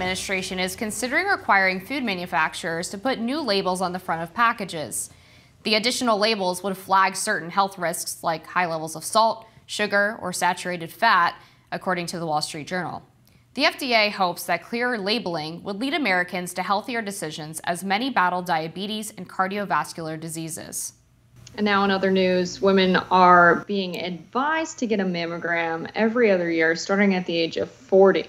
administration is considering requiring food manufacturers to put new labels on the front of packages. The additional labels would flag certain health risks like high levels of salt, sugar, or saturated fat, according to the Wall Street Journal. The FDA hopes that clearer labeling would lead Americans to healthier decisions as many battle diabetes and cardiovascular diseases. And now in other news, women are being advised to get a mammogram every other year, starting at the age of 40.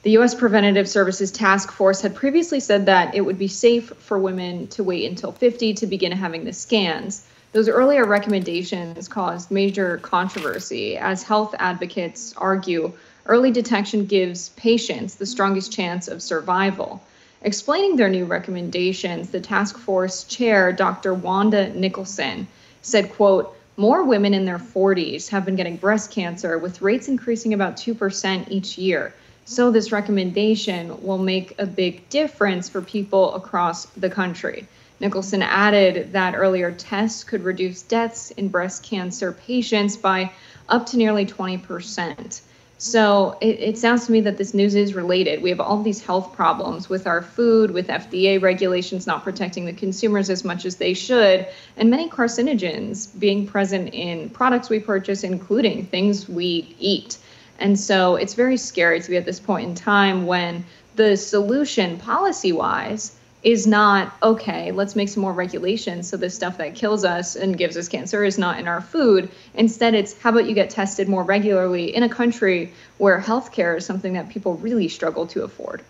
The U.S. Preventative Services Task Force had previously said that it would be safe for women to wait until 50 to begin having the scans. Those earlier recommendations caused major controversy as health advocates argue early detection gives patients the strongest chance of survival. Explaining their new recommendations, the task force chair, Dr. Wanda Nicholson, said, quote, "More women in their 40s have been getting breast cancer, with rates increasing about 2% each year. So this recommendation will make a big difference for people across the country." Nicholson added that earlier tests could reduce deaths in breast cancer patients by up to nearly 20%. So it sounds to me that this news is related. We have all these health problems with our food, with FDA regulations not protecting the consumers as much as they should, and many carcinogens being present in products we purchase, including things we eat. And so it's very scary to be at this point in time when the solution policy-wise is not, okay, let's make some more regulations so the stuff that kills us and gives us cancer is not in our food. Instead, it's how about you get tested more regularly in a country where healthcare is something that people really struggle to afford.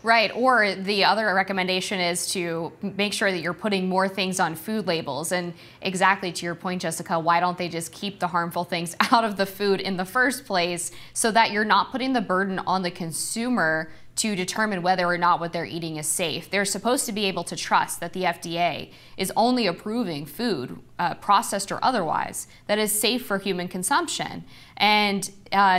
Right, or the other recommendation is to make sure that you're putting more things on food labels. And exactly to your point, Jessica, why don't they just keep the harmful things out of the food in the first place so that you're not putting the burden on the consumer to determine whether or not what they're eating is safe. They're supposed to be able to trust that the FDA is only approving food, processed or otherwise, that is safe for human consumption. And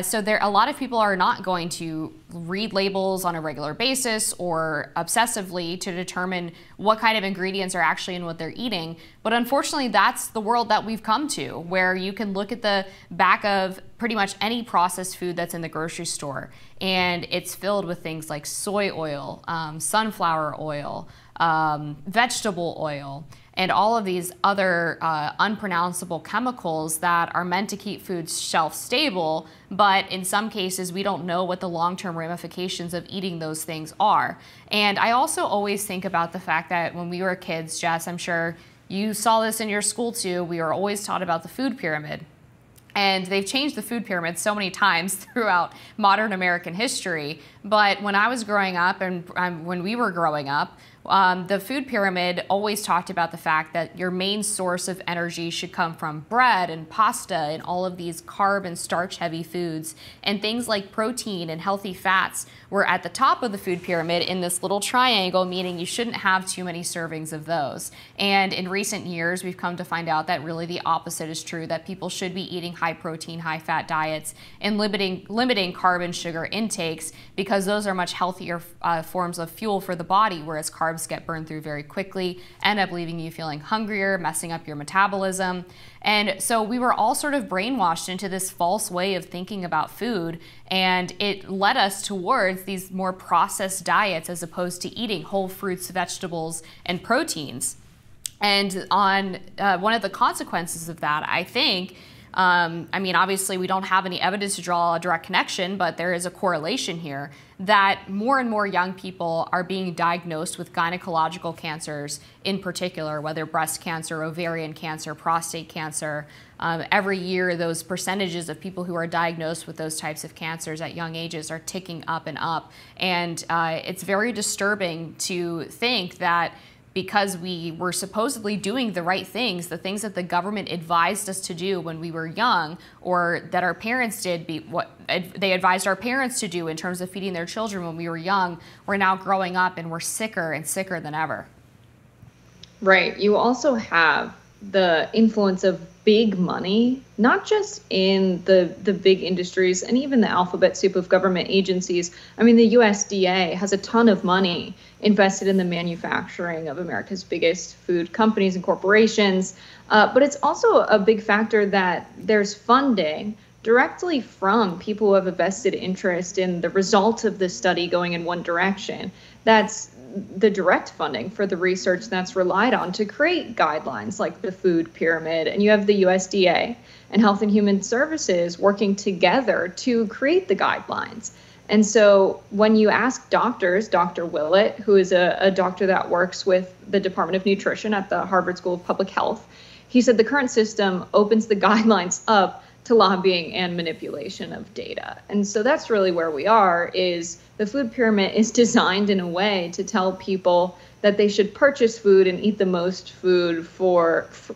so a lot of people are not going to read labels on a regular basis or obsessively to determine what kind of ingredients are actually in what they're eating. But unfortunately, that's the world that we've come to, where you can look at the back of pretty much any processed food that's in the grocery store, and it's filled with things like soy oil, sunflower oil, vegetable oil, and all of these other unpronounceable chemicals that are meant to keep food shelf stable, but in some cases we don't know what the long-term ramifications of eating those things are. And I also always think about the fact that when we were kids, Jess, I'm sure you saw this in your school too, we were always taught about the food pyramid. And they've changed the food pyramid so many times throughout modern American history. But when I was growing up and when we were growing up, the food pyramid always talked about the fact that your main source of energy should come from bread and pasta and all of these carb and starch heavy foods, and things like protein and healthy fats were at the top of the food pyramid in this little triangle, meaning you shouldn't have too many servings of those. And in recent years, we've come to find out that really the opposite is true, that people should be eating high protein, high fat diets and limiting carb and sugar intakes, because those are much healthier forms of fuel for the body, whereas carbs get burned through very quickly, end up leaving you feeling hungrier, messing up your metabolism. And so we were all sort of brainwashed into this false way of thinking about food, and it led us towards these more processed diets as opposed to eating whole fruits, vegetables, and proteins. And on one of the consequences of that, I think, I mean, obviously we don't have any evidence to draw a direct connection, but there is a correlation here that more and more young people are being diagnosed with gynecological cancers in particular, whether breast cancer, ovarian cancer, prostate cancer. Every year, those percentages of people who are diagnosed with those types of cancers at young ages are ticking up and up. And it's very disturbing to think that because we were supposedly doing the right things, the things that the government advised us to do when we were young, or that our parents did, what they advised our parents to do in terms of feeding their children when we were young, we're now growing up and we're sicker and sicker than ever. Right. You also have the influence of big money, not just in the big industries and even the alphabet soup of government agencies. I mean, the USDA has a ton of money invested in the manufacturing of America's biggest food companies and corporations. But it's also a big factor that there's funding directly from people who have a vested interest in the result of the study going in one direction. That's the direct funding for the research that's relied on to create guidelines like the food pyramid. And you have the USDA and Health and Human Services working together to create the guidelines. And so when you ask doctors, Dr. Willett, who is a doctor that works with the Department of Nutrition at the Harvard School of Public Health, he said the current system opens the guidelines up to lobbying and manipulation of data. And so that's really where we are, is the food pyramid is designed in a way to tell people that they should purchase food and eat the most food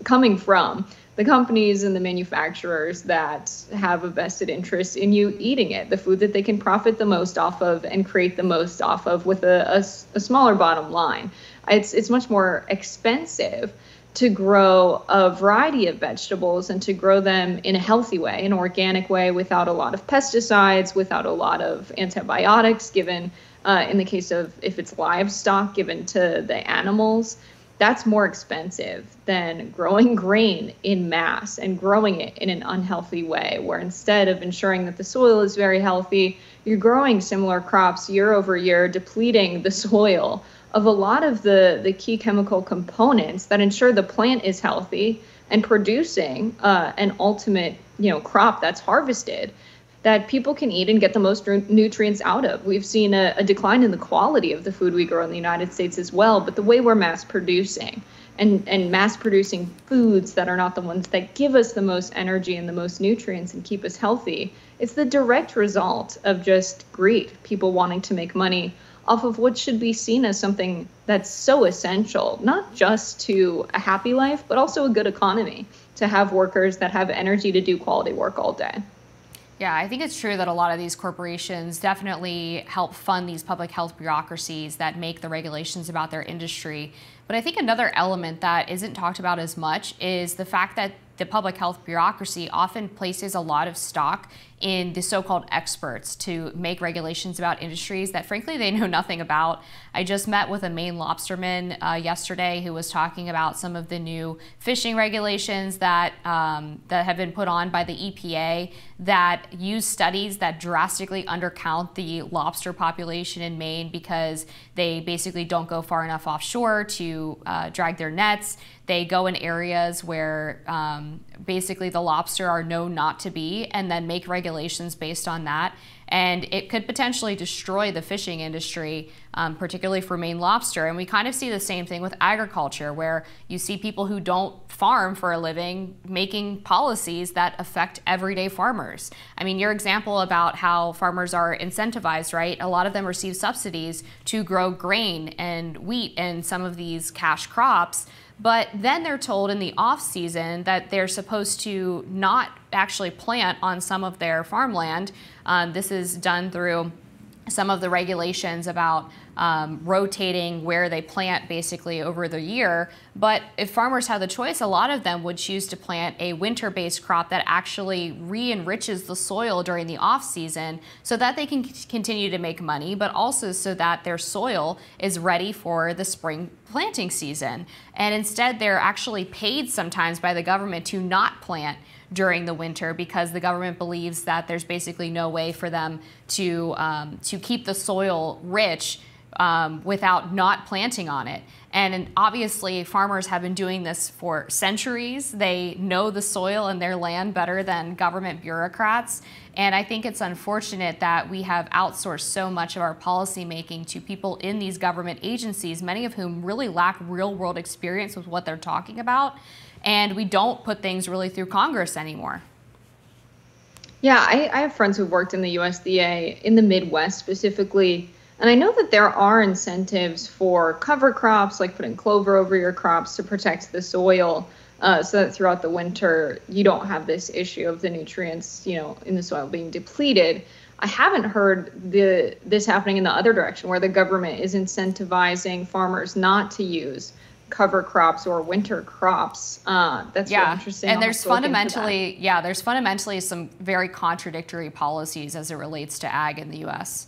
coming from the companies and the manufacturers that have a vested interest in you eating it, the food that they can profit the most off of and create the most off of with a smaller bottom line. It's much more expensive to grow a variety of vegetables and to grow them in a healthy way, an organic way, without a lot of pesticides, without a lot of antibiotics given, in the case of if it's livestock, given to the animals. That's more expensive than growing grain in mass and growing it in an unhealthy way, where instead of ensuring that the soil is very healthy, you're growing similar crops year over year, depleting the soil of a lot of the key chemical components that ensure the plant is healthy and producing an ultimate crop that's harvested that people can eat and get the most nutrients out of. We've seen a decline in the quality of the food we grow in the United States as well, but the way we're mass producing and mass producing foods that are not the ones that give us the most energy and the most nutrients and keep us healthy, it's the direct result of just greed, people wanting to make money off of what should be seen as something that's so essential, not just to a happy life, but also a good economy, to have workers that have energy to do quality work all day. Yeah, I think it's true that a lot of these corporations definitely help fund these public health bureaucracies that make the regulations about their industry. But I think another element that isn't talked about as much is the fact that the public health bureaucracy often places a lot of stock in the so-called experts to make regulations about industries that frankly they know nothing about. I just met with a Maine lobsterman yesterday who was talking about some of the new fishing regulations that have been put on by the EPA that use studies that drastically undercount the lobster population in Maine because they basically don't go far enough offshore to drag their nets. They go in areas where basically the lobster are known not to be, and then make regulations based on that. And it could potentially destroy the fishing industry, particularly for Maine lobster. And we kind of see the same thing with agriculture, where you see people who don't farm for a living making policies that affect everyday farmers. I mean, your example about how farmers are incentivized, right? A lot of them receive subsidies to grow grain and wheat and some of these cash crops. But then they're told in the off season that they're supposed to not actually plant on some of their farmland. This is done through some of the regulations about rotating where they plant basically over the year. But if farmers have the choice, a lot of them would choose to plant a winter-based crop that actually re-enriches the soil during the off-season so that they can continue to make money, but also so that their soil is ready for the spring planting season. And instead, they're actually paid sometimes by the government to not plant during the winter because the government believes that there's basically no way for them to keep the soil rich without not planting on it. And obviously farmers have been doing this for centuries. They know the soil and their land better than government bureaucrats. And I think it's unfortunate that we have outsourced so much of our policy making to people in these government agencies, many of whom really lack real world experience with what they're talking about. And we don't put things really through Congress anymore. Yeah, I have friends who've worked in the USDA in the Midwest specifically, and I know that there are incentives for cover crops, like putting clover over your crops to protect the soil, so that throughout the winter you don't have this issue of the nutrients, in the soil being depleted. I haven't heard this happening in the other direction, where the government is incentivizing farmers not to use cover crops or winter crops. That's really interesting. And there's fundamentally some very contradictory policies as it relates to ag in the U.S.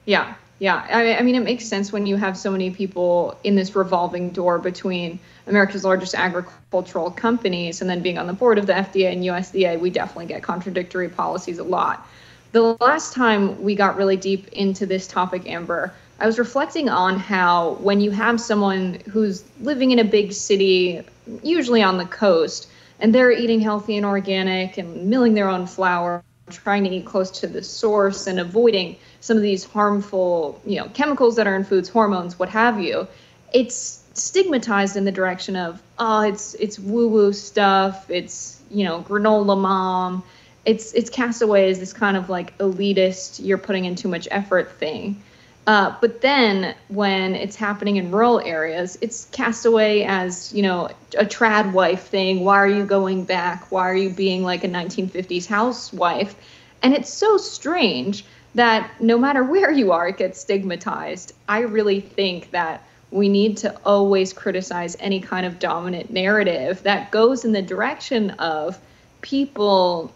Yeah, yeah. I mean, it makes sense when you have so many people in this revolving door between America's largest agricultural companies and then being on the board of the FDA and USDA. We definitely get contradictory policies a lot. The last time we got really deep into this topic, Amber, I was reflecting on how when you have someone who's living in a big city, usually on the coast, and they're eating healthy and organic and milling their own flour, trying to eat close to the source and avoiding some of these harmful, chemicals that are in foods, hormones, what have you, it's stigmatized in the direction of, oh, it's woo-woo stuff, it's, granola mom, it's cast away as this kind of like elitist, you're putting in too much effort thing. But then when it's happening in rural areas, it's cast away as, a trad wife thing. Why are you going back? Why are you being like a 1950s housewife? And it's so strange that no matter where you are, it gets stigmatized. I really think that we need to always criticize any kind of dominant narrative that goes in the direction of people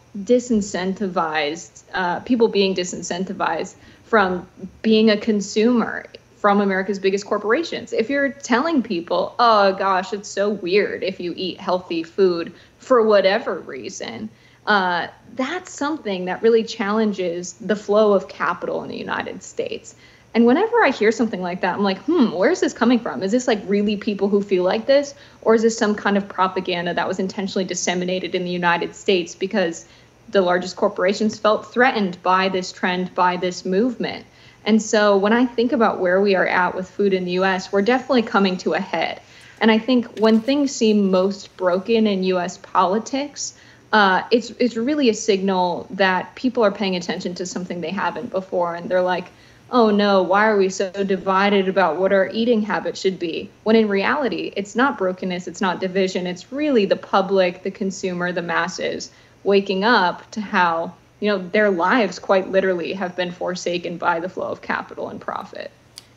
people being disincentivized from being a consumer from America's biggest corporations. If you're telling people, oh gosh, it's so weird if you eat healthy food for whatever reason, that's something that really challenges the flow of capital in the United States. And whenever I hear something like that, I'm like, where's this coming from? Is this like really people who feel like this? Or is this some kind of propaganda that was intentionally disseminated in the United States because the largest corporations felt threatened by this trend, by this movement? And so when I think about where we are at with food in the US, we're definitely coming to a head. And I think when things seem most broken in US politics, it's really a signal that people are paying attention to something they haven't before. And they're like, oh no, why are we so divided about what our eating habits should be? When in reality, it's not brokenness, it's not division, it's really the public, the consumer, the masses waking up to how, their lives quite literally have been forsaken by the flow of capital and profit.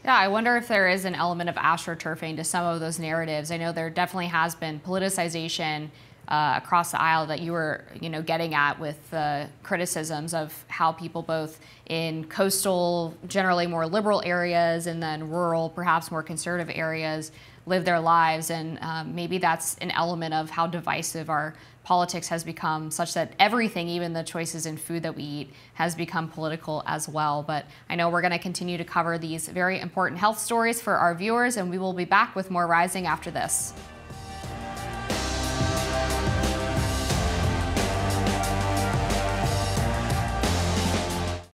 Yeah, I wonder if there is an element of astroturfing to some of those narratives. I know there definitely has been politicization across the aisle that you were, getting at with the criticisms of how people both in coastal, generally more liberal areas and then rural, perhaps more conservative areas live their lives. And maybe that's an element of how divisive our politics has become, such that everything, even the choices in food that we eat, has become political as well. But I know we're going to continue to cover these very important health stories for our viewers, and we will be back with more Rising after this.